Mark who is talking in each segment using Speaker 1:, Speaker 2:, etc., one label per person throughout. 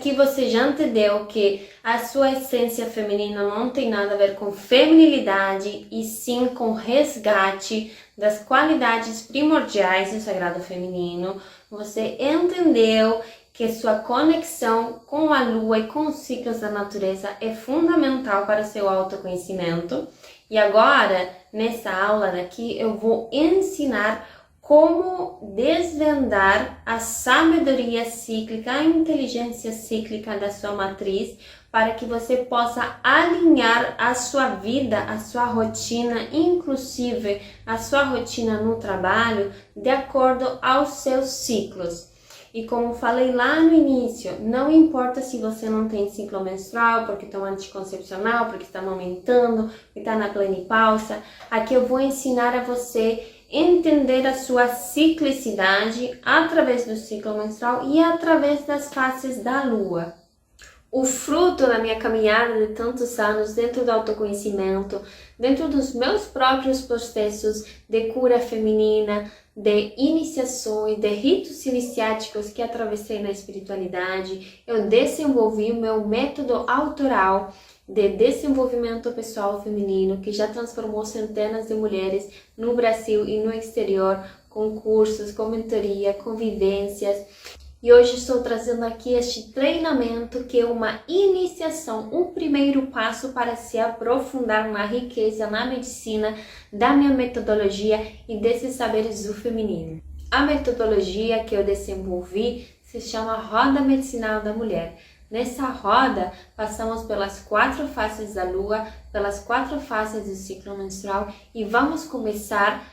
Speaker 1: aqui você já entendeu que a sua essência feminina não tem nada a ver com feminilidade e sim com resgate das qualidades primordiais do sagrado feminino. Você entendeu que sua conexão com a lua e com os ciclos da natureza é fundamental para o seu autoconhecimento. E agora, nessa aula daqui, eu vou ensinar como desvendar a sabedoria cíclica, a inteligência cíclica da sua matriz, para que você possa alinhar a sua vida, a sua rotina, inclusive a sua rotina no trabalho, de acordo aos seus ciclos. E como falei lá no início, não importa se você não tem ciclo menstrual, porque está anticoncepcional, porque está amamentando, porque está na plenipausa, aqui eu vou ensinar a você entender a sua ciclicidade através do ciclo menstrual e através das fases da lua. O fruto da minha caminhada de tantos anos dentro do autoconhecimento, dentro dos meus próprios processos de cura feminina, de iniciações, de ritos iniciáticos que atravessei na espiritualidade, eu desenvolvi o meu método autoral de desenvolvimento pessoal feminino, que já transformou centenas de mulheres no Brasil e no exterior, com cursos, com mentoria, com vivências. E hoje estou trazendo aqui este treinamento que é uma iniciação, um primeiro passo para se aprofundar na riqueza, na medicina, da minha metodologia e desses saberes do feminino. A metodologia que eu desenvolvi se chama Roda Medicinal da Mulher. Nessa roda, passamos pelas 4 fases da lua, pelas 4 fases do ciclo menstrual e vamos começar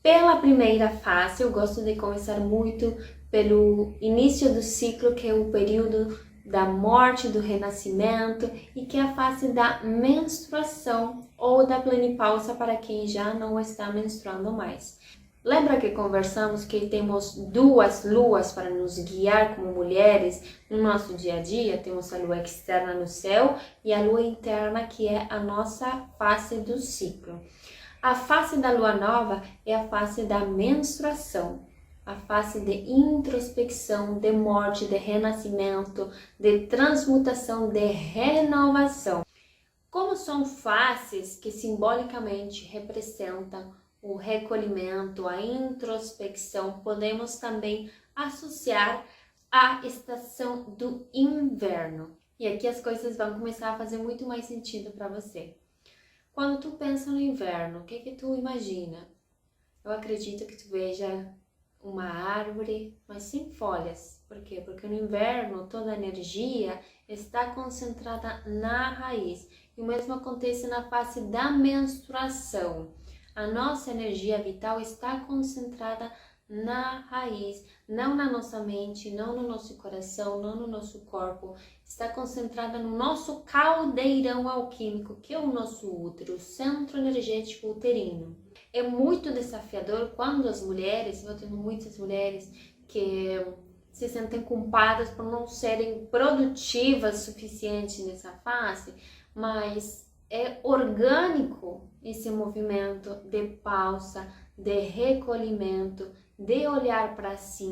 Speaker 1: pela primeira fase. Eu gosto de começar muito pelo início do ciclo, que é o período da morte, do renascimento, e que é a fase da menstruação ou da plenipausa para quem já não está menstruando mais. Lembra que conversamos que temos 2 luas para nos guiar como mulheres no nosso dia a dia? Temos a lua externa no céu e a lua interna, que é a nossa fase do ciclo. A fase da lua nova é a fase da menstruação, a fase de introspecção, de morte, de renascimento, de transmutação, de renovação. Como são fases que simbolicamente representam o recolhimento, a introspecção, podemos também associar à estação do inverno. E aqui as coisas vão começar a fazer muito mais sentido para você. Quando tu pensa no inverno, o que tu imagina? Eu acredito que tu veja uma árvore, mas sem folhas. Por quê? Porque no inverno toda a energia está concentrada na raiz. E o mesmo acontece na fase da menstruação. A nossa energia vital está concentrada na raiz, não na nossa mente, não no nosso coração, não no nosso corpo. Está concentrada no nosso caldeirão alquímico, que é o nosso útero, o centro energético uterino. É muito desafiador quando as mulheres, eu tenho muitas mulheres que se sentem culpadas por não serem produtivas o suficiente nessa fase, mas é orgânico esse movimento de pausa, de recolhimento, de olhar para si.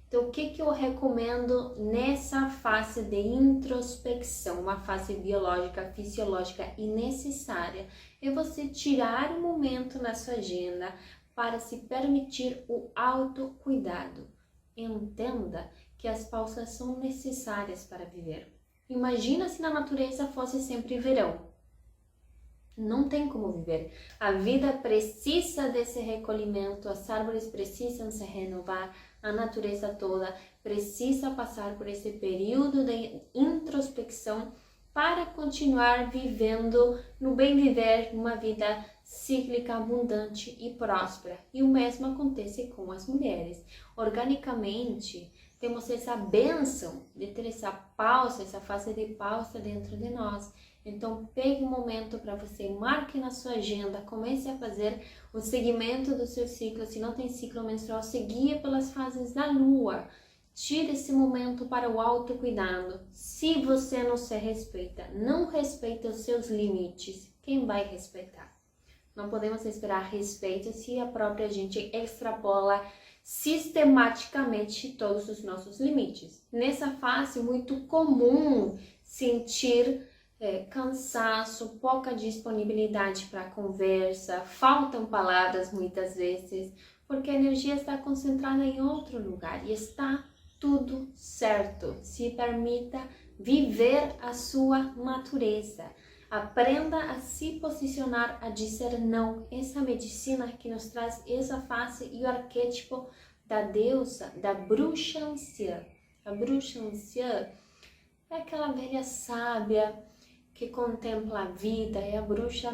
Speaker 1: Então, o que eu recomendo nessa fase de introspecção, uma fase biológica, fisiológica e necessária, é você tirar um momento na sua agenda para se permitir o autocuidado. Entenda que as pausas são necessárias para viver. Imagina se na natureza fosse sempre verão. Não tem como viver. A vida precisa desse recolhimento, as árvores precisam se renovar, a natureza toda precisa passar por esse período de introspecção para continuar vivendo no bem viver, uma vida cíclica, abundante e próspera. E o mesmo acontece com as mulheres. Organicamente, temos essa bênção de ter essa pausa, essa fase de pausa dentro de nós. Então, pegue um momento para você, marque na sua agenda, comece a fazer o segmento do seu ciclo. Se não tem ciclo menstrual, se guia pelas fases da lua. Tire esse momento para o autocuidado. Se você não se respeita, não respeita os seus limites, quem vai respeitar? Não podemos esperar respeito se a própria gente extrapola sistematicamente todos os nossos limites. Nessa fase, muito comum sentir cansaço, pouca disponibilidade para conversa, faltam palavras muitas vezes, porque a energia está concentrada em outro lugar e está tudo certo. Se permita viver a sua natureza. Aprenda a se posicionar, a dizer não. Essa medicina que nos traz essa face e o arquétipo da deusa, da bruxa anciã. A bruxa anciã é aquela velha sábia que contempla a vida, é a bruxa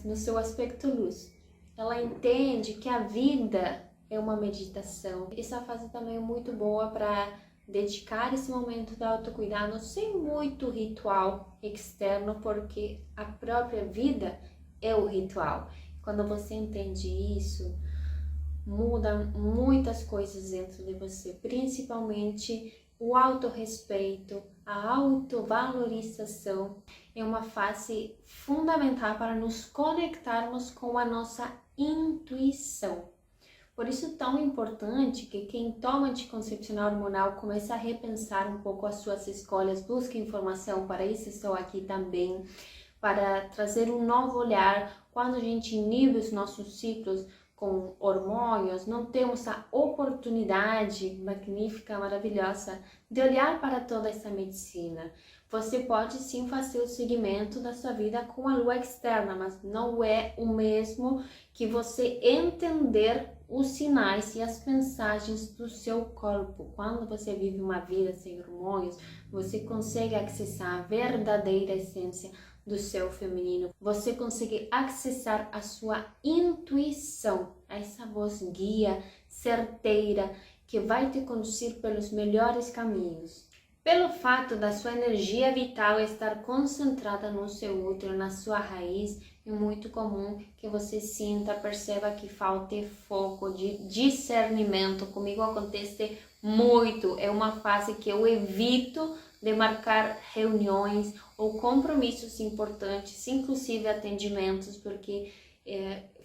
Speaker 1: no seu aspecto luz. Ela entende que a vida é uma meditação. Essa fase também é muito boa para dedicar esse momento de autocuidado sem muito ritual externo, porque a própria vida é o ritual. Quando você entende isso, muda muitas coisas dentro de você, principalmente o autorrespeito, a autovalorização. É uma fase fundamental para nos conectarmos com a nossa intuição. Por isso é tão importante que quem toma anticoncepcional hormonal comece a repensar um pouco as suas escolhas, busque informação, para isso estou aqui também, para trazer um novo olhar. Quando a gente inibe os nossos ciclos com hormônios, não temos a oportunidade magnífica, maravilhosa de olhar para toda essa medicina. Você pode sim fazer o segmento da sua vida com a lua externa, mas não é o mesmo que você entender os sinais e as mensagens do seu corpo. Quando você vive uma vida sem hormônios, você consegue acessar a verdadeira essência do seu feminino. Você consegue acessar a sua intuição, essa voz guia, certeira, que vai te conduzir pelos melhores caminhos. Pelo fato da sua energia vital estar concentrada no seu útero, na sua raiz, é muito comum que você sinta, perceba que falte foco, de discernimento. Comigo acontece muito, é uma fase que eu evito de marcar reuniões ou compromissos importantes, inclusive atendimentos, porque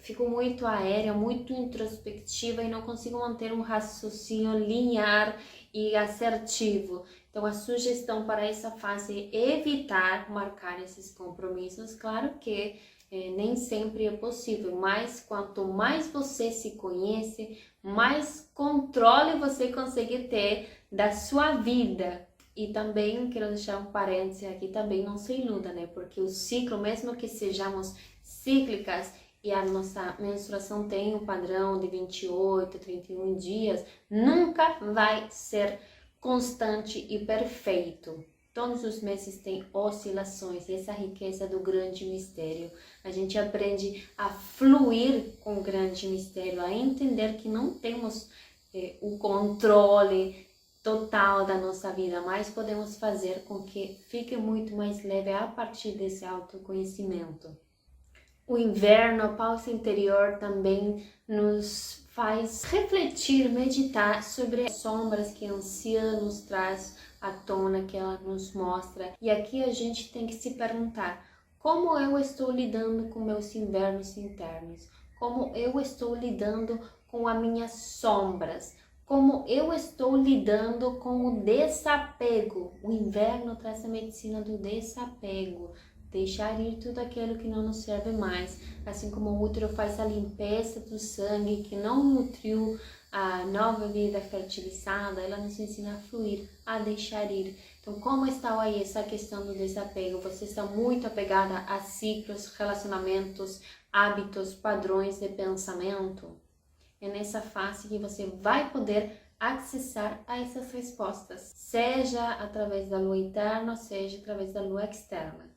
Speaker 1: fico muito aérea, muito introspectiva e não consigo manter um raciocínio linear e assertivo. Então a sugestão para essa fase é evitar marcar esses compromissos. Claro que nem sempre é possível, mas quanto mais você se conhece, mais controle você consegue ter da sua vida. E também quero deixar um parêntese aqui, também não se iluda, né? Porque o ciclo, mesmo que sejamos cíclicas e a nossa menstruação tem um padrão de 28, 31 dias, nunca vai ser constante e perfeito. Todos os meses tem oscilações, essa riqueza do grande mistério. A gente aprende a fluir com o grande mistério, a entender que não temos o controle total da nossa vida, mas podemos fazer com que fique muito mais leve a partir desse autoconhecimento. O inverno, a pausa interior, também nos faz refletir, meditar sobre as sombras que a anciã nos traz à tona, que ela nos mostra. E aqui a gente tem que se perguntar: como eu estou lidando com meus invernos internos? Como eu estou lidando com as minhas sombras? Como eu estou lidando com o desapego? O inverno traz a medicina do desapego. Deixar ir tudo aquilo que não nos serve mais. Assim como o útero faz a limpeza do sangue que não nutriu a nova vida fertilizada, ela nos ensina a fluir, a deixar ir. Então, como está aí essa questão do desapego? Você está muito apegada a ciclos, relacionamentos, hábitos, padrões de pensamento? É nessa fase que você vai poder acessar a essas respostas, seja através da lua interna, seja através da lua externa.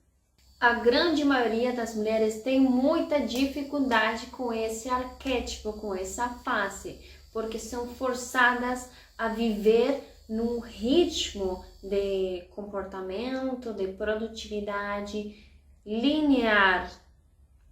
Speaker 1: A grande maioria das mulheres tem muita dificuldade com esse arquétipo, com essa face, porque são forçadas a viver num ritmo de comportamento, de produtividade linear,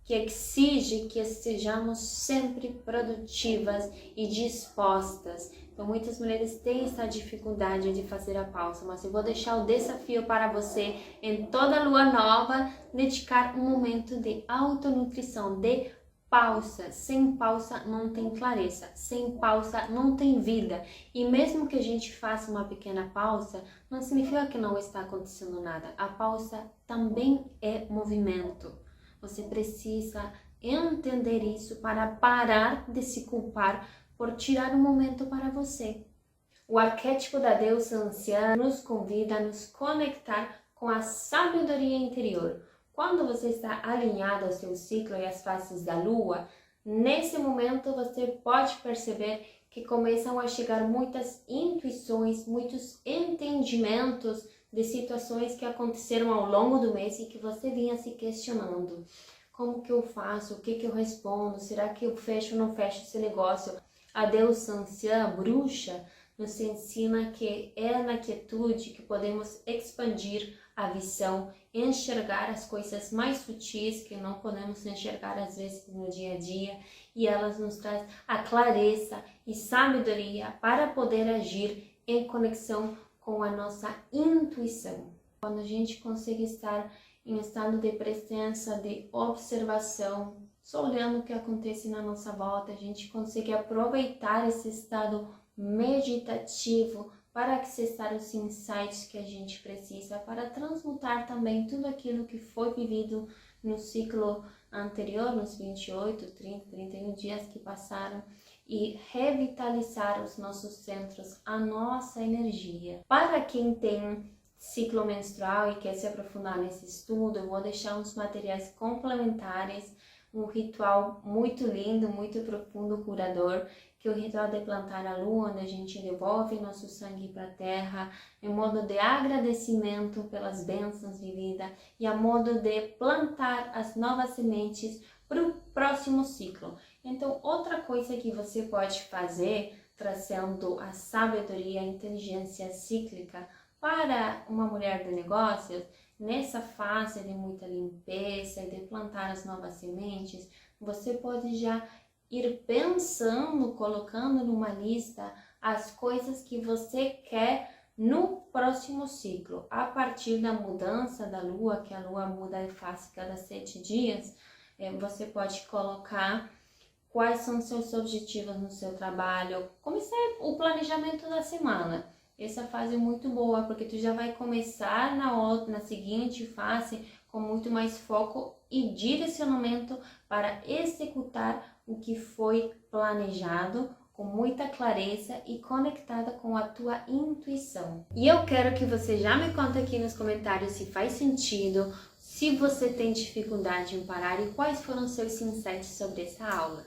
Speaker 1: que exige que estejamos sempre produtivas e dispostas. Então, muitas mulheres têm essa dificuldade de fazer a pausa, mas eu vou deixar o desafio para você, em toda lua nova, dedicar um momento de autonutrição, de pausa. Sem pausa não tem clareza, sem pausa não tem vida. E mesmo que a gente faça uma pequena pausa, não significa que não está acontecendo nada. A pausa também é movimento. Você precisa entender isso para parar de se culpar por tirar um momento para você. O arquétipo da deusa anciã nos convida a nos conectar com a sabedoria interior. Quando você está alinhado ao seu ciclo e às fases da lua, nesse momento você pode perceber que começam a chegar muitas intuições, muitos entendimentos de situações que aconteceram ao longo do mês e que você vinha se questionando. Como que eu faço? O que eu respondo? Será que eu fecho ou não fecho esse negócio? A deusa anciã, bruxa, nos ensina que é na quietude que podemos expandir a visão, enxergar as coisas mais sutis que não podemos enxergar às vezes no dia a dia, e elas nos traz a clareza e sabedoria para poder agir em conexão com a nossa intuição. Quando a gente consegue estar em estado de presença, de observação, só olhando o que acontece na nossa volta, a gente consegue aproveitar esse estado meditativo para acessar os insights que a gente precisa, para transmutar também tudo aquilo que foi vivido no ciclo anterior, nos 28, 30, 31 dias que passaram, e revitalizar os nossos centros, a nossa energia. Para quem tem ciclo menstrual e quer se aprofundar nesse estudo, eu vou deixar uns materiais complementares, um ritual muito lindo, muito profundo, curador, que é o ritual de plantar a lua, onde a gente devolve nosso sangue para a terra, em modo de agradecimento pelas bênçãos de vida e a modo de plantar as novas sementes para o próximo ciclo. Então, outra coisa que você pode fazer, trazendo a sabedoria, a inteligência cíclica para uma mulher de negócios, nessa fase de muita limpeza e de plantar as novas sementes, você pode já ir pensando, colocando numa lista as coisas que você quer no próximo ciclo. A partir da mudança da lua, que a lua muda de fase cada 7 dias, você pode colocar quais são seus objetivos no seu trabalho, começar o planejamento da semana. Essa fase é muito boa, porque tu já vai começar na seguinte fase com muito mais foco e direcionamento para executar o que foi planejado com muita clareza e conectada com a tua intuição. E eu quero que você já me conte aqui nos comentários se faz sentido, se você tem dificuldade em parar e quais foram seus insights sobre essa aula.